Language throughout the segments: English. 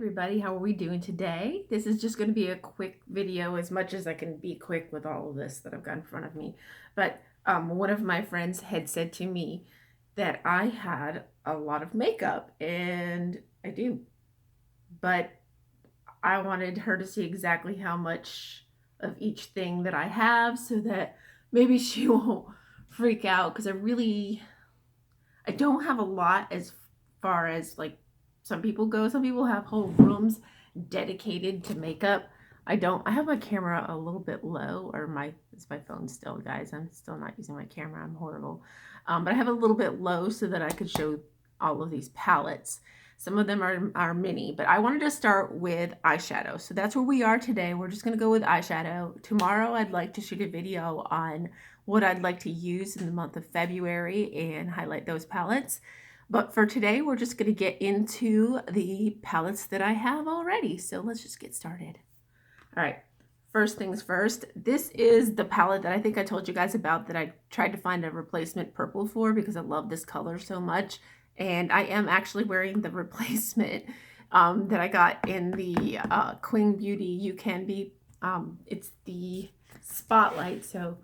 Everybody, how are we doing today? This is just going to be a quick video, as much as I can be quick with all of this that I've got in front of me. But one of my friends had said to me that I had a lot of makeup, and I do. But I wanted her to see exactly how much of each thing that I have so that maybe she won't freak out, because I don't have a lot as far as like some people go. Some people have whole rooms dedicated to makeup. I don't. I have my camera a little bit low, or it's my phone still, guys. I'm still not using my camera. I'm horrible. But I have a little bit low so that I could show all of these palettes. Some of them are mini, but I wanted to start with eyeshadow. So that's where we are today. We're just going to go with eyeshadow. Tomorrow I'd like to shoot a video on what I'd like to use in the month of February and highlight those palettes. But for today, we're just going to get into the palettes that I have already. So let's just get started. All right, first things first. This is the palette that I think I told you guys about that I tried to find a replacement purple for because I love this color so much. And I am actually wearing the replacement that I got in the Qing Beauty You Can Be. It's the Spotlight. So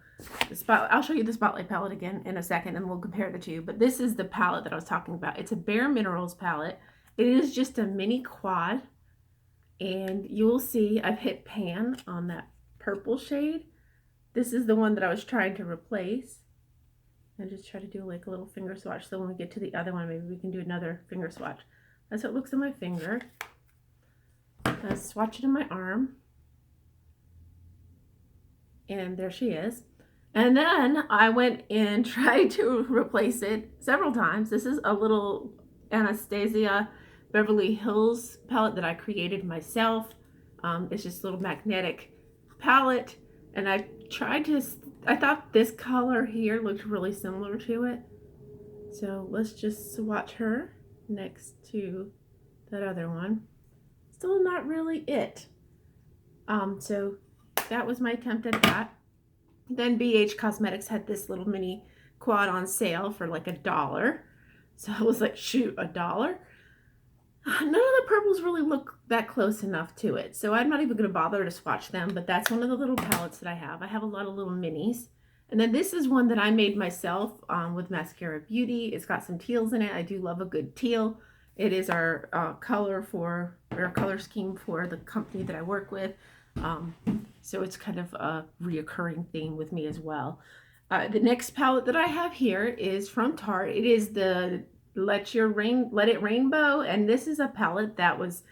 I'll show you the Spotlight palette again in a second and we'll compare the two. But this is the palette that I was talking about. It's a Bare Minerals palette. It is just a mini quad. And you will see I've hit pan on that purple shade. This is the one that I was trying to replace. And just try to do like a little finger swatch. So when we get to the other one, maybe we can do another finger swatch. That's what it looks on my finger. I swatch it in my arm. And there she is. And then I went and tried to replace it several times. This is a little Anastasia Beverly Hills palette that I created myself. It's just a little magnetic palette. And I thought this color here looked really similar to it. So let's just swatch her next to that other one. Still not really it. So that was my attempt at that. Then BH Cosmetics had this little mini quad on sale for like $1. So I was like, shoot, $1? None of the purples really look that close enough to it. So I'm not even going to bother to swatch them, but that's one of the little palettes that I have. I have a lot of little minis. And then this is one that I made myself with Mascara Beauty. It's got some teals in it. I do love a good teal. It is our color scheme for the company that I work with. So it's kind of a reoccurring theme with me as well. The next palette that I have here is from Tarte. It is the Let It Rainbow, and this is a palette that was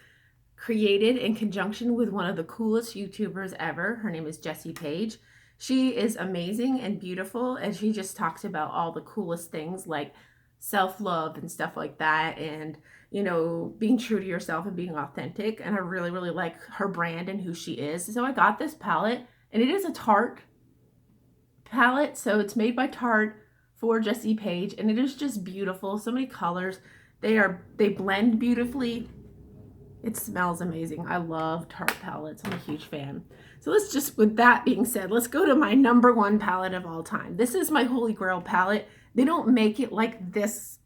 created in conjunction with one of the coolest YouTubers ever. Her name is Jessie Page. She is amazing and beautiful, and she just talks about all the coolest things like self-love and stuff like that, and you know, being true to yourself and being authentic. And I really, really like her brand and who she is. So I got this palette, and it is a Tarte palette. So it's made by Tarte for Jessie Page, and it is just beautiful. So many colors. They blend beautifully. It smells amazing. I love Tarte palettes. I'm a huge fan. So with that being said, let's go to my #1 palette of all time. This is my Holy Grail palette. They don't make it like this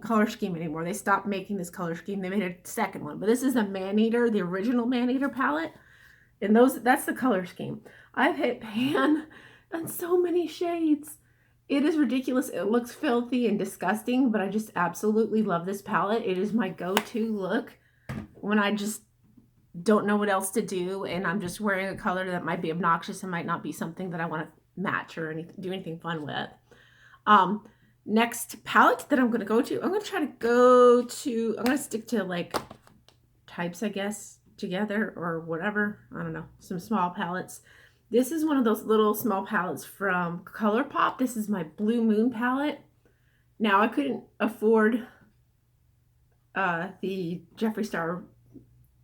color scheme anymore. They stopped making this color scheme. They made a second one, but this is the Maneater, the original Maneater palette, and that's the color scheme. I've hit pan on so many shades. It is ridiculous. It looks filthy and disgusting, but I just absolutely love this palette. It is my go-to look when I just don't know what else to do, and I'm just wearing a color that might be obnoxious and might not be something that I want to match or do anything fun with. Next palette that I'm going to go to, I'm going to stick to like types, I guess, together or whatever. I don't know, some small palettes. This is one of those little small palettes from ColourPop. This is my Blue Moon palette. Now, I couldn't afford the Jeffree Star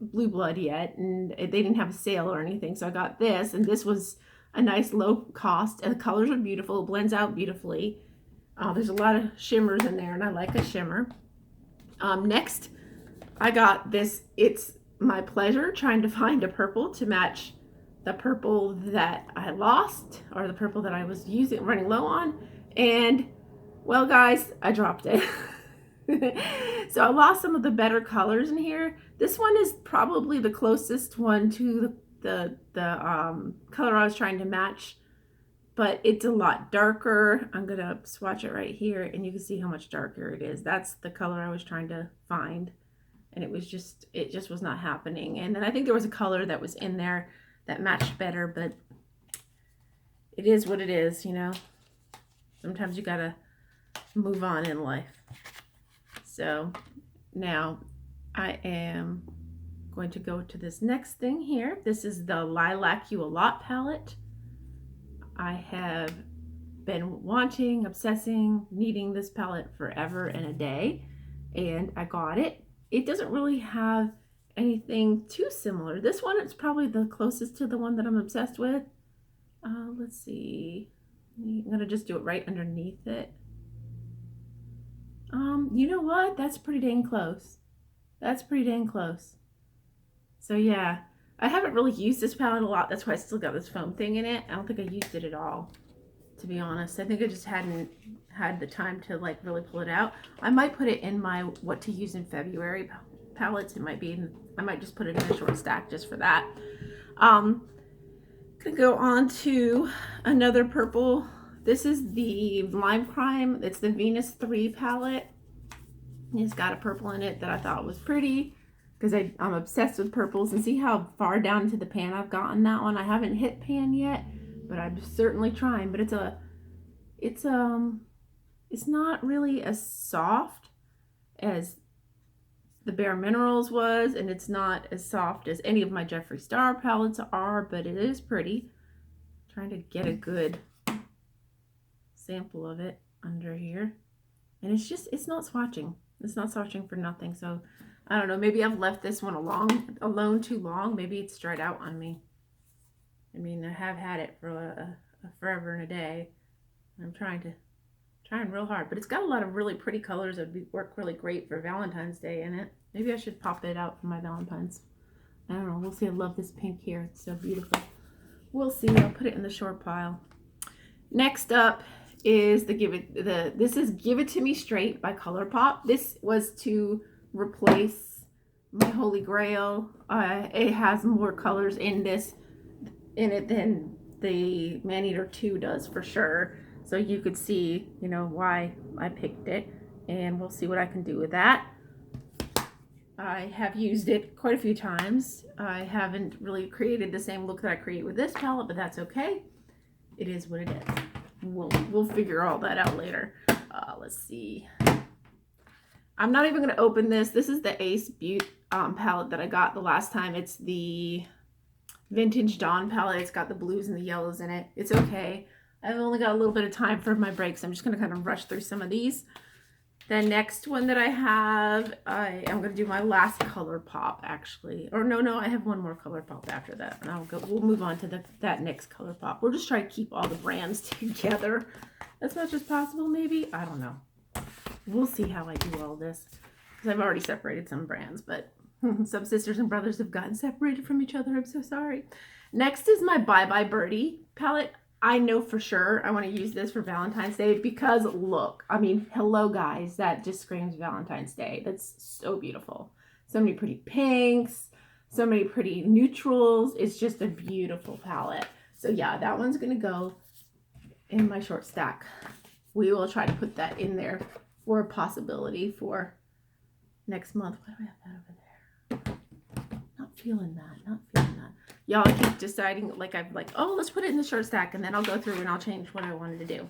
Blue Blood yet, and they didn't have a sale or anything, so I got this, and this was a nice low cost, and the colors are beautiful. It blends out beautifully. There's a lot of shimmers in there, and I like a shimmer. Next, I got this. It's my pleasure trying to find a purple to match the purple that I lost, or the purple that I was running low on. And, well, guys, I dropped it. So I lost some of the better colors in here. This one is probably the closest one to the color I was trying to match, but it's a lot darker. I'm gonna swatch it right here and you can see how much darker it is. That's the color I was trying to find, and it just was not happening. And then I think there was a color that was in there that matched better, but it is what it is, you know. Sometimes you gotta move on in life. So now I am going to go to this next thing here. This is the Lilac You a Lot palette. I have been wanting, obsessing, needing this palette forever and a day, and I got it. It doesn't really have anything too similar. This one is probably the closest to the one that I'm obsessed with. Let's see. I'm gonna just do it right underneath it. You know what? That's pretty dang close. That's pretty dang close. So yeah, I haven't really used this palette a lot. That's why I still got this foam thing in it. I don't think I used it at all, to be honest. I think I just hadn't had the time to like really pull it out. I might put it in my what to use in February palettes. It might be in, I might just put it in a short stack just for that. Gonna go on to another purple. This is the Lime Crime. It's the Venus 3 palette. It's got a purple in it that I thought was pretty because I'm obsessed with purples. And see how far down into the pan I've gotten that one. I haven't hit pan yet, but I'm certainly trying. But it's not really as soft as the Bare Minerals was, and it's not as soft as any of my Jeffree Star palettes are, but it is pretty. I'm trying to get a good sample of it under here, and it's not swatching. It's not swatching for nothing. So I don't know, maybe I've left this one alone too long. Maybe it's dried out on me. I mean, I have had it for a forever and a day. I'm trying real hard, but it's got a lot of really pretty colors that would work really great for Valentine's Day in it. Maybe I should pop it out for my Valentine's. I don't know. We'll see. I love this pink here. It's so beautiful. We'll see. I'll put it in the short pile. Next up is this is Give It To Me Straight by ColourPop. This was to replace my Holy Grail. It has more colors in it than the Maneater 2 does for sure. So you could see, you know, why I picked it, and we'll see what I can do with that. I have used it quite a few times. I haven't really created the same look that I create with this palette, but that's okay. It is what it is. We'll figure all that out later. Let's see. I'm not even going to open this. This is the Ace Butte palette that I got the last time. It's the Vintage Dawn palette. It's got the blues and the yellows in it. It's okay. I've only got a little bit of time for my breaks. I'm just going to kind of rush through some of these. The next one that I have, I'm going to do my last ColourPop actually. Or no, I have one more ColourPop after that. And we'll move on to that next ColourPop. We'll just try to keep all the brands together as much as possible maybe. I don't know. We'll see how I do all this. Because I've already separated some brands, but some sisters and brothers have gotten separated from each other. I'm so sorry. Next is my Bye Bye Birdie palette. I know for sure I want to use this for Valentine's Day because look, I mean, hello guys, that just screams Valentine's Day. That's so beautiful. So many pretty pinks, so many pretty neutrals. It's just a beautiful palette. So yeah, that one's going to go in my short stack. We will try to put that in there for a possibility for next month. Why do I have that over there? Not feeling that, not feeling that. Y'all keep deciding, oh, let's put it in the short stack, and then I'll go through and I'll change what I wanted to do.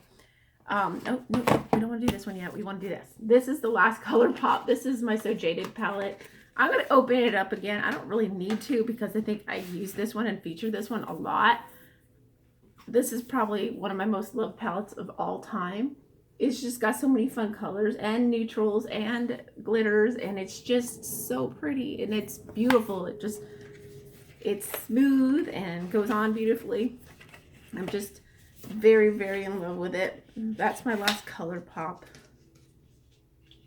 No, we don't want to do this one yet. We want to do this. This is the last ColourPop. This is my So Jaded palette. I'm going to open it up again. I don't really need to because I think I use this one and feature this one a lot. This is probably one of my most loved palettes of all time. It's just got so many fun colors and neutrals and glitters, and it's just so pretty and it's beautiful. It's smooth and goes on beautifully. I'm just very, very in love with it. That's my last ColourPop.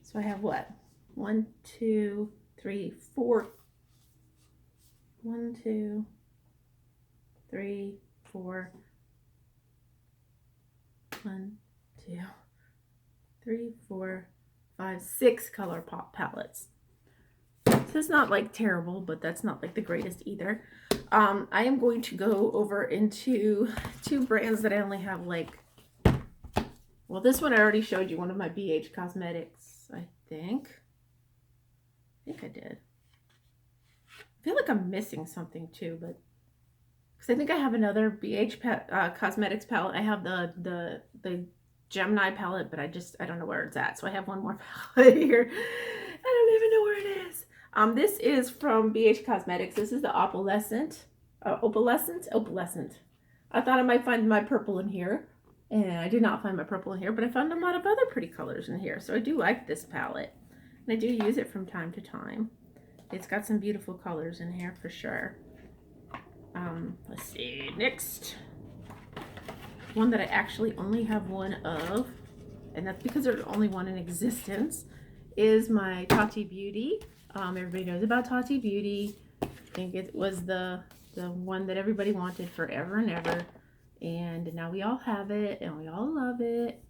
So I have what? 1, 2, 3, 4. 1, 2, 3, 4. 1, 2, 3, 4, 5, 6 ColourPop palettes. It's not like terrible, but that's not like the greatest either. I am going to go over into two brands that I only have like, well, this one I already showed you, one of my BH Cosmetics, I think I did. I feel like I'm missing something too, but because I think I have another BH Cosmetics palette. I have the Gemini palette, but I don't know where it's at. So I have one more palette here. I don't even know where it is. This is from BH Cosmetics. This is the Opalescent. Opalescent. I thought I might find my purple in here, and I did not find my purple in here, but I found a lot of other pretty colors in here. So I do like this palette, and I do use it from time to time. It's got some beautiful colors in here for sure. Let's see, next. One that I actually only have one of, and that's because there's only one in existence, is my Tati Beauty. Everybody knows about Tati Beauty. I think it was the one that everybody wanted forever and ever, and now we all have it and we all love it.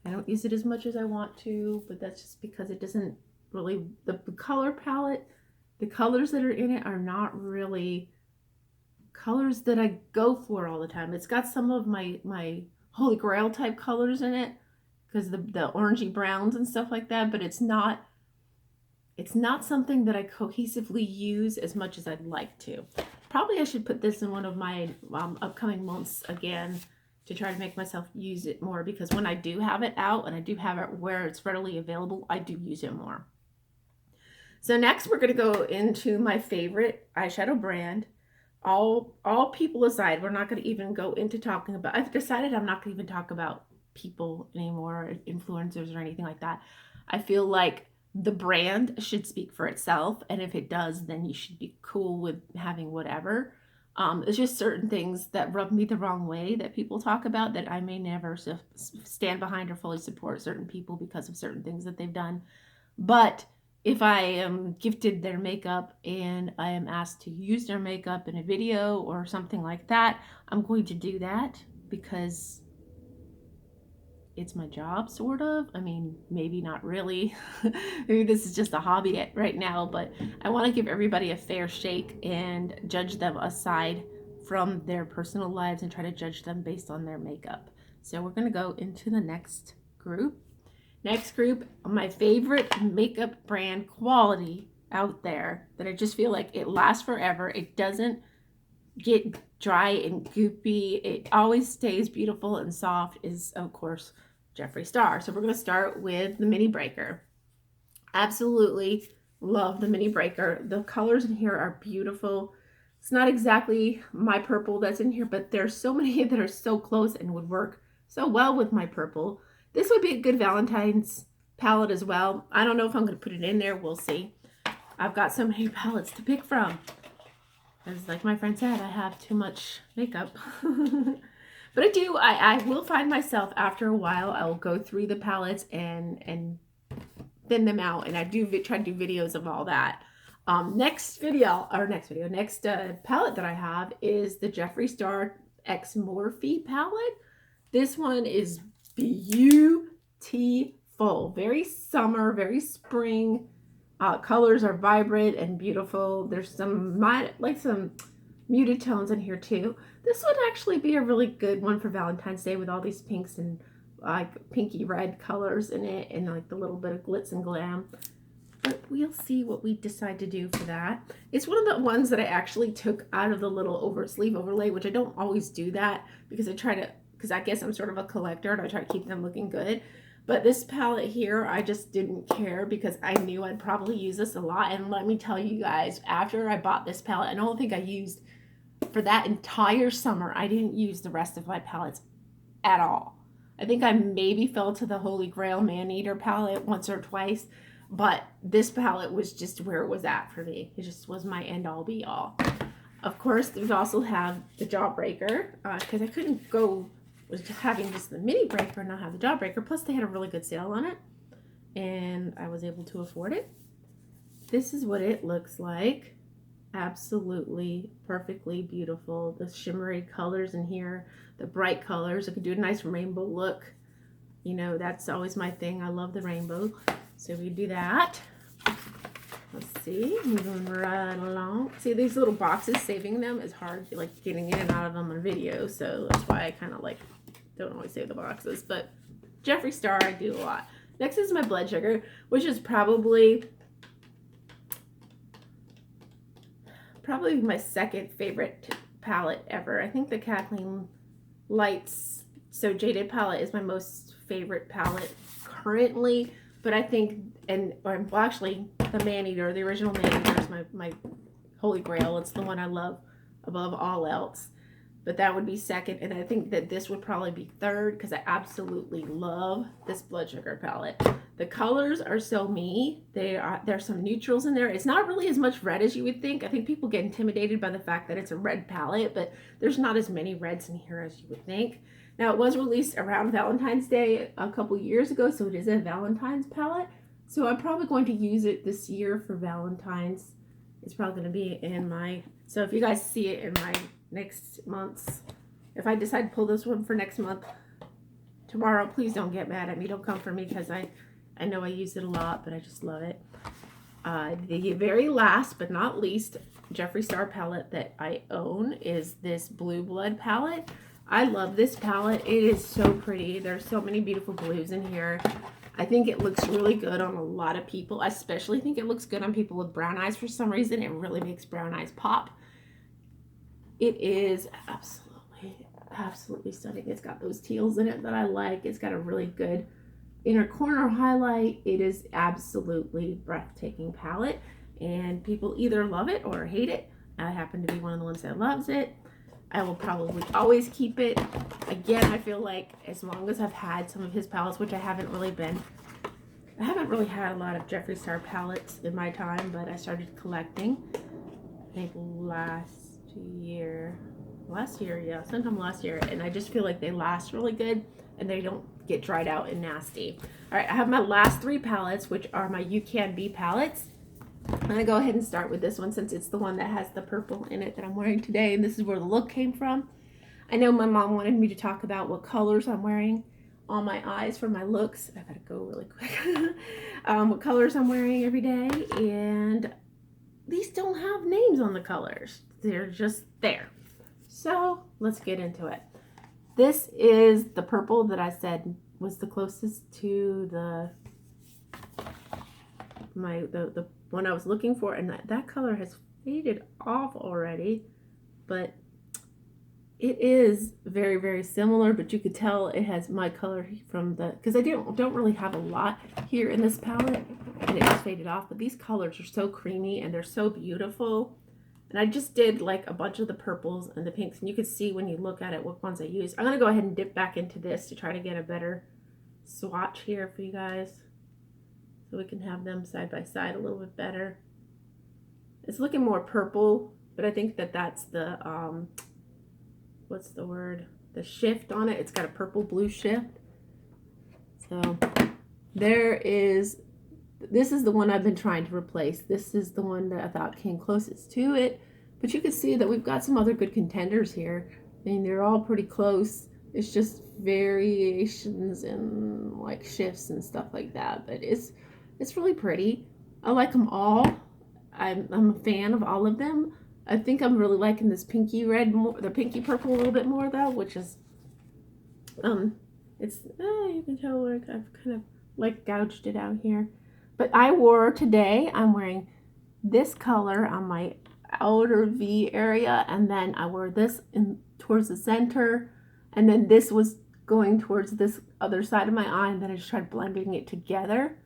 I don't use it as much as I want to, but that's just because it doesn't really, the color palette, the colors that are in it are not really colors that I go for all the time. It's got some of my Holy Grail type colors in it, because the orangey browns and stuff like that, but it's not something that I cohesively use as much as I'd like to. Probably I should put this in one of my upcoming months again to try to make myself use it more, because when I do have it out and I do have it where it's readily available, I do use it more. So next we're going to go into my favorite eyeshadow brand. All people aside, we're not going to even go into talking about, I've decided I'm not going to even talk about people anymore, influencers or anything like that. I feel like the brand should speak for itself, and if it does, then you should be cool with having whatever. It's just certain things that rub me the wrong way that people talk about that I may never stand behind or fully support certain people because of certain things that they've done. But if I am gifted their makeup and I am asked to use their makeup in a video or something like that, I'm going to do that because it's my job, sort of. I mean, maybe not really. Maybe this is just a hobby right now, but I want to give everybody a fair shake and judge them aside from their personal lives and try to judge them based on their makeup. So we're going to go into the next group. Next group, my favorite makeup brand quality out there that I just feel like it lasts forever. It doesn't get dry and goopy. It always stays beautiful and soft, is of course Jeffree Star. So we're going to start with the Minibreaker. Absolutely love the Minibreaker. The colors in here are beautiful. It's not exactly my purple that's in here, but there's so many that are so close and would work so well with my purple. This would be a good Valentine's palette as well. I don't know if I'm going to put it in there. We'll see. I've got so many palettes to pick from. As like my friend said, I have too much makeup. But I will find myself after a while, I will go through the palettes and thin them out. And I do try to do videos of all that. Next palette that I have is the Jeffree Star X Morphe palette. This one is beautiful, very summer, very spring. Colors are vibrant and beautiful. There's some muted tones in here too. This would actually be a really good one for Valentine's Day with all these pinks and like pinky red colors in it and like the little bit of glitz and glam. But we'll see what we decide to do for that. It's one of the ones that I actually took out of the little sleeve overlay, which I don't always do that because I guess I'm sort of a collector and I try to keep them looking good. But this palette here, I just didn't care because I knew I'd probably use this a lot. And let me tell you guys, after I bought this palette, I don't think I used, for that entire summer, I didn't use the rest of my palettes at all. I think I maybe fell to the Holy Grail Man-Eater palette once or twice. But this palette was just where it was at for me. It just was my end-all be-all. Of course, we also have the Jawbreaker because I couldn't go with having just the Minibreaker and not have the Jawbreaker. Plus, they had a really good sale on it, and I was able to afford it. This is what it looks like. Absolutely perfectly beautiful. The shimmery colors in here, the bright colors. I could do a nice rainbow look. You know, that's always my thing. I love the rainbow. So we do that. Let's see, moving right along. See, these little boxes, saving them is hard, like getting in and out of them on video, so that's why I kind of like don't always save the boxes, but Jeffree Star I do a lot. Next is my Blood Sugar, which is probably my second favorite palette ever. I think the Kathleen Lights So Jaded palette is my most favorite palette currently, but I think, well, actually the Man-Eater, the original Man-Eater is my holy grail. It's the one I love above all else, but that would be second, and I think that this would probably be third because I absolutely love this Blood Sugar palette. The colors are so me. There's some neutrals in there. It's not really as much red as you would think. I think people get intimidated by the fact that it's a red palette, but there's not as many reds in here as you would think. Now, it was released around Valentine's Day a couple years ago, so it is a Valentine's palette. So I'm probably going to use it this year for Valentine's. It's probably going to be in my, so if you guys see it in my next month's, if I decide to pull this one for next month, tomorrow, please don't get mad at me. Don't come for me because I know I use it a lot, but I just love it. The very last but not least Jeffree Star palette that I own is this Blue Blood palette. I love this palette. It is so pretty. There's so many beautiful blues in here. I think it looks really good on a lot of people. I especially think it looks good on people with brown eyes for some reason. It really makes brown eyes pop. It is absolutely stunning. It's got those teals in it that I like. It's got a really good inner corner highlight. It is absolutely breathtaking palette, and people either love it or hate it. I happen to be one of the ones that loves it. I will probably always keep it. Again, I feel like as long as I've had some of his palettes, which I haven't really had a lot of Jeffree Star palettes in my time, but I started collecting, I think last year, yeah, sometime last year, and I just feel like they last really good and they don't get dried out and nasty. All right, I have my last three palettes, which are my You Can Be palettes. I'm gonna go ahead and start with this one since it's the one that has the purple in it that I'm wearing today, and this is where the look came from. I know my mom wanted me to talk about what colors I'm wearing on my eyes for my looks. I gotta go really quick. What colors I'm wearing every day, and these don't have names on the colors. They're just there. So let's get into it. This is the purple that I said was the closest to the one I was looking for, and that color has faded off already, but it is very, very similar, but you could tell it has my color from the, because I don't really have a lot here in this palette, and it just faded off, but these colors are so creamy and they're so beautiful. And I just did like a bunch of the purples and the pinks, and you can see when you look at it what ones I use. I'm going to go ahead and dip back into this to try to get a better swatch here for you guys, so we can have them side by side a little bit better. It's looking more purple, but I think that that's the, what's the word? The shift on it. It's got a purple blue shift. So this is the one I've been trying to replace. This is the one that I thought came closest to it, but you can see that we've got some other good contenders here. I mean, they're all pretty close. It's just variations and like shifts and stuff like that, but it's really pretty. I like them all. I'm a fan of all of them. I think I'm really liking this pinky red more, the pinky purple a little bit more though, which is you can tell like I've kind of like gouged it out here. But I'm wearing this color on my outer V area, and then I wore this towards the center, and then this was going towards this other side of my eye, and then I just tried blending it together.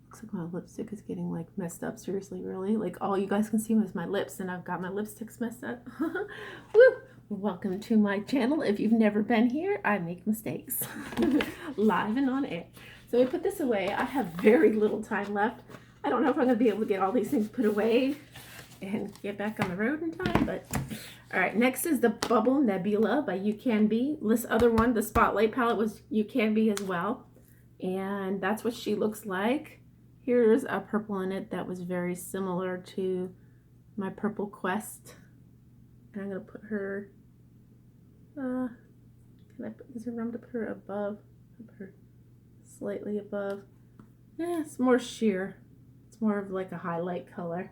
Looks like my lipstick is getting like messed up, seriously, really. Like all you guys can see is my lips, and I've got my lipsticks messed up. Woo! Welcome to my channel. If you've never been here, I make mistakes. Live and on air. So we put this away. I have very little time left. I don't know if I'm going to be able to get all these things put away and get back on the road in time, but all right, next is the Bubble Nebula by You Can Be. This other one, the Spotlight palette, was You Can Be as well, and that's what she looks like. Here's a purple in it that was very similar to my Purple Quest, and I'm going to put her, is there room to put her above? Put her slightly above. Yeah, it's more sheer. It's It's more of like a highlight color,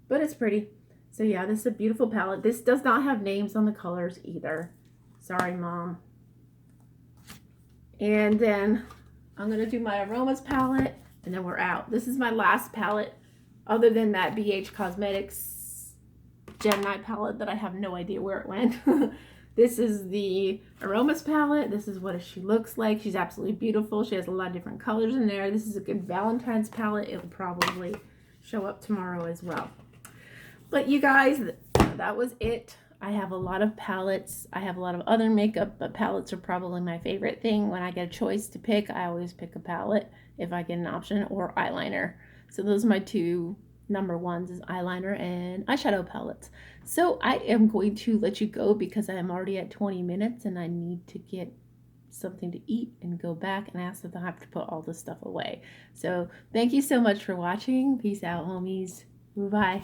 but it's pretty. So yeah, this is a beautiful palette. This does not have names on the colors either. Sorry, Mom. And then I'm going to do my Aromas palette, and then we're out. This is my last palette, other than that BH Cosmetics Gemini palette that I have no idea where it went. This is the Aromas palette. This is what she looks like. She's absolutely beautiful. She has a lot of different colors in there. This is a good Valentine's palette. It'll probably show up tomorrow as well. But you guys, that was it. I have a lot of palettes. I have a lot of other makeup, but palettes are probably my favorite thing. When I get a choice to pick, I always pick a palette if I get an option, or eyeliner. So those are my two number ones, is eyeliner and eyeshadow palettes. So I am going to let you go because I am already at 20 minutes and I need to get something to eat and go back and ask if I have to put all this stuff away. So thank you so much for watching. Peace out, homies. Bye.